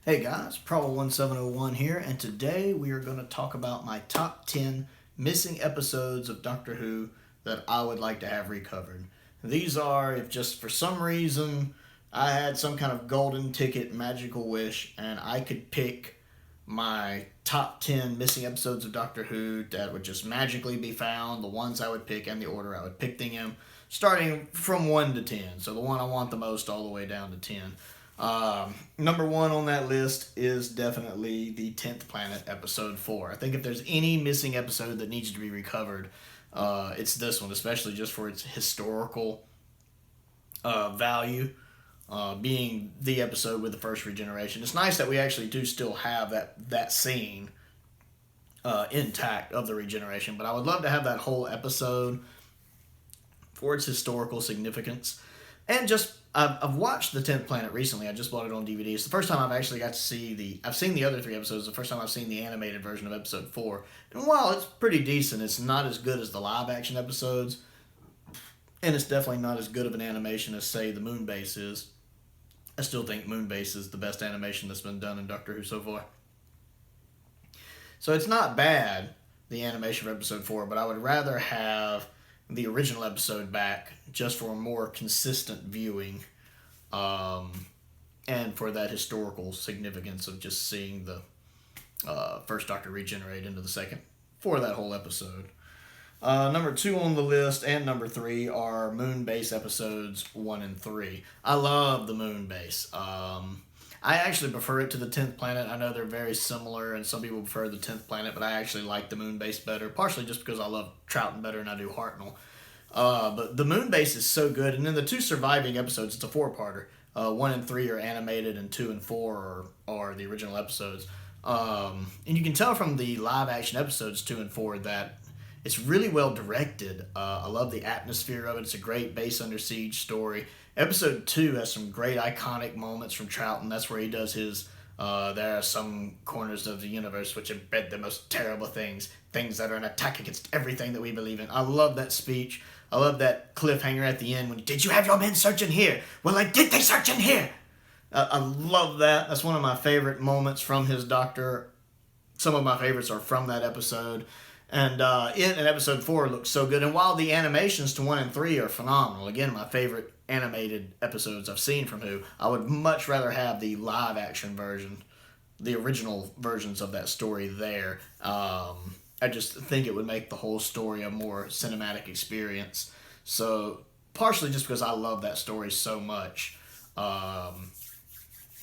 Hey guys, Problem1701 here, and today we are going to talk about my top 10 missing episodes of Doctor Who that I would like to have recovered. These are if just for some reason I had some kind of golden ticket magical wish and I could pick my top 10 missing episodes of Doctor Who that would just magically be found, the ones I would pick, and the order I would pick them in, starting from 1 to 10. So the one I want the most all the way down to 10. Number one on that list is definitely the 10th Planet, episode 4. I think if there's any missing episode that needs to be recovered, it's this one, especially just for its historical value, being the episode with the first regeneration. It's nice that we actually do still have that scene intact of the regeneration, but I would love to have that whole episode for its historical significance. And just I've watched the 10th Planet recently. I just bought it on DVD. It's the first time I've actually got to see I've seen the other three episodes. The first time I've seen the animated version of episode 4. And while it's pretty decent, it's not as good as the live action episodes, and it's definitely not as good of an animation as say the Moonbase is. I still think Moonbase is the best animation that's been done in Doctor Who so far. So it's not bad, the animation for episode 4, but I would rather have the original episode back just for a more consistent viewing, and for that historical significance of just seeing the first Doctor regenerate into the second for that whole episode. Number 2 on the list and number 3 are Moonbase episodes 1 and 3. I love the Moonbase. I actually prefer it to the 10th Planet. I know they're very similar, and some people prefer the 10th Planet, but I actually like the Moonbase better, partially just because I love Troughton better than I do Hartnell. But the Moonbase is so good, and then the 2 surviving episodes, it's a 4-parter. 1 and 3 are animated, and 2 and 4 are the original episodes. And you can tell from the live-action episodes 2 and 4 that it's really well directed. I love the atmosphere of it. It's a great base under siege story. Episode 2 has some great iconic moments from Troughton. That's where he does his there are some corners of the universe which embed the most terrible things that are an attack against everything that we believe in. I love that speech. I love that cliffhanger at the end when, did you have your men search in here? Well, like, did they search in here? I love that. That's one of my favorite moments from his Doctor. Some of my favorites are from that episode. And in episode 4 looks so good. And while the animations to 1 and 3 are phenomenal, again, my favorite animated episodes I've seen from Who, I would much rather have the live action version, the original versions of that story there. I just think it would make the whole story a more cinematic experience. So, partially just because I love that story so much, I'd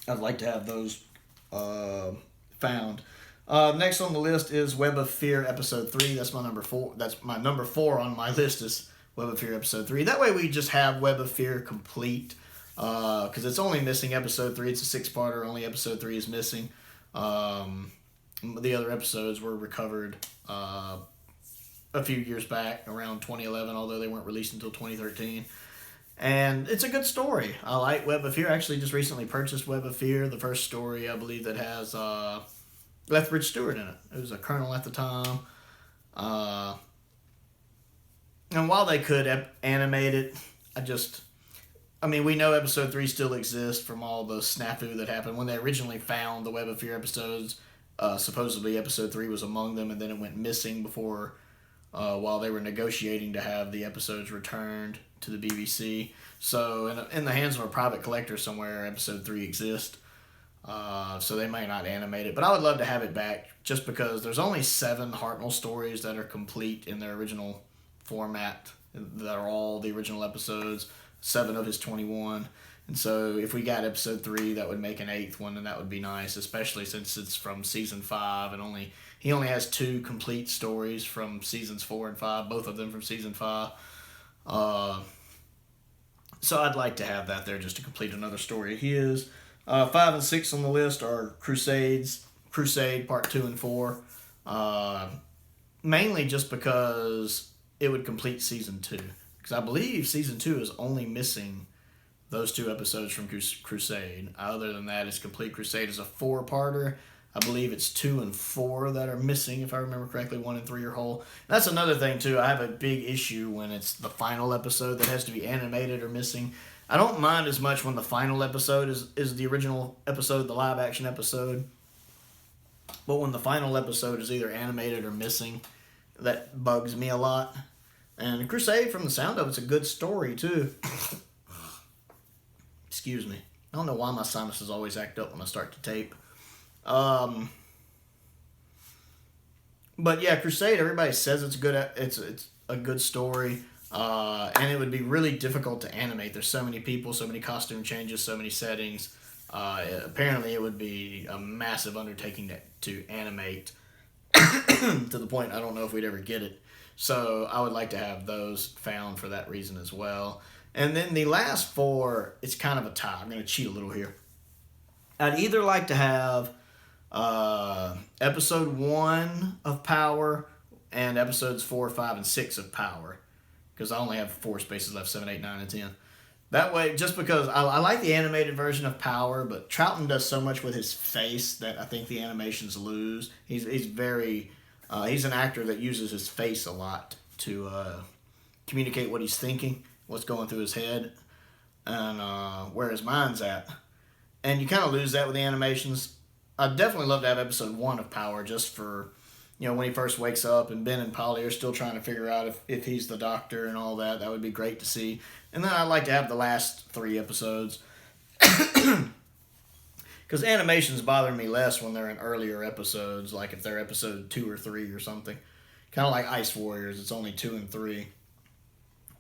like to have those found. Next on the list is Web of Fear episode 3. That's my number 4. That's my number 4 on my list is Web of Fear episode 3. That way we just have Web of Fear complete, because it's only missing episode 3. It's a 6-parter. Only episode 3 is missing. The other episodes were recovered a few years back, around 2011, although they weren't released until 2013. And it's a good story. I like Web of Fear. I actually just recently purchased Web of Fear, the first story, I believe, that has Lethbridge Stewart in it. It was a colonel at the time. And while they could animate it, we know episode 3 still exists from all the snafu that happened. When they originally found the Web of Fear episodes, supposedly episode 3 was among them, and then it went missing before, while they were negotiating to have the episodes returned to the BBC. So in the hands of a private collector somewhere, episode 3 exists. So they may not animate it, but I would love to have it back just because there's only 7 Hartnell stories that are complete in their original format that are all the original episodes, 7 of his 21. And so if we got episode 3, that would make an 8th one, and that would be nice, especially since it's from season 5 and he only has 2 complete stories from seasons 4 and 5, both of them from season 5. So I'd like to have that there just to complete another story of his. 5 and 6 on the list are Crusade Part 2 and 4. Mainly just because it would complete Season 2. Because I believe Season 2 is only missing those 2 episodes from Crusade. Other than that, it's complete. Crusade is a 4-parter. I believe it's 2 and 4 that are missing, if I remember correctly. 1 and 3 are whole. That's another thing, too. I have a big issue when it's the final episode that has to be animated or missing. I don't mind as much when the final episode is the original episode, the live action episode. But when the final episode is either animated or missing, that bugs me a lot. And Crusade, from the sound of it's a good story too. Excuse me. I don't know why my sinuses always act up when I start to tape. But yeah, Crusade. Everybody says it's good. It's a good story. And it would be really difficult to animate. There's so many people, so many costume changes, so many settings. Apparently, it would be a massive undertaking to animate to the point I don't know if we'd ever get it. So I would like to have those found for that reason as well. And then the last four, it's kind of a tie. I'm going to cheat a little here. I'd either like to have episode 1 of Power and episodes 4, 5, and 6 of Power. Because I only have 4 spaces left, 7, 8, 9, and 10. That way, just because I like the animated version of Power, but Troughton does so much with his face that I think the animations lose. He's an actor that uses his face a lot to communicate what he's thinking, what's going through his head, and where his mind's at. And you kind of lose that with the animations. I'd definitely love to have episode 1 of Power just for, when he first wakes up and Ben and Polly are still trying to figure out if he's the doctor and all that. That would be great to see. And then I'd like to have the last 3 episodes. Because animations bother me less when they're in earlier episodes, like if they're episode 2 or 3 or something. Kind of like Ice Warriors, it's only 2 and 3.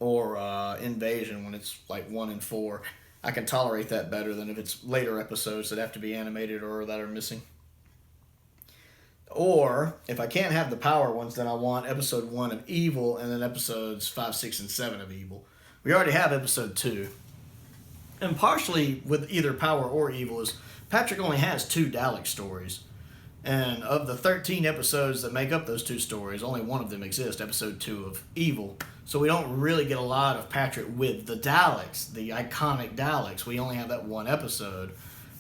Or Invasion when it's like 1 and 4. I can tolerate that better than if it's later episodes that have to be animated or that are missing. Or, if I can't have the Power ones, then I want episode 1 of Evil and then episodes 5, 6, and 7 of Evil. We already have episode 2. And partially with either Power or Evil is Patrick only has 2 Dalek stories. And of the 13 episodes that make up those 2 stories, only one of them exists, episode 2 of Evil. So we don't really get a lot of Patrick with the Daleks, the iconic Daleks. We only have that 1 episode.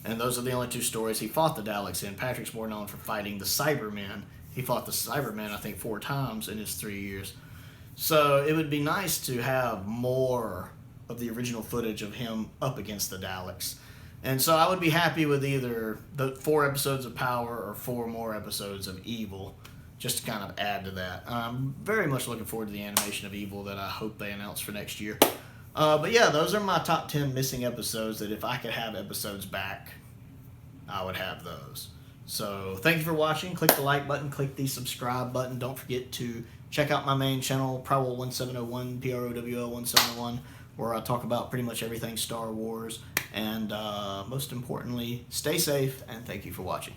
And those are the only 2 stories he fought the Daleks in. Patrick's more known for fighting the Cybermen. He fought the Cybermen, I think, 4 times in his 3 years. So it would be nice to have more of the original footage of him up against the Daleks. And so I would be happy with either the 4 episodes of Power or 4 more episodes of Evil, just to kind of add to that. I'm very much looking forward to the animation of Evil that I hope they announce for next year. But yeah, those are my top 10 missing episodes that if I could have episodes back, I would have those. So thank you for watching. Click the like button, click the subscribe button. Don't forget to check out my main channel, Prowl1701, PROWL1701, where I talk about pretty much everything Star Wars. And most importantly, stay safe, and thank you for watching.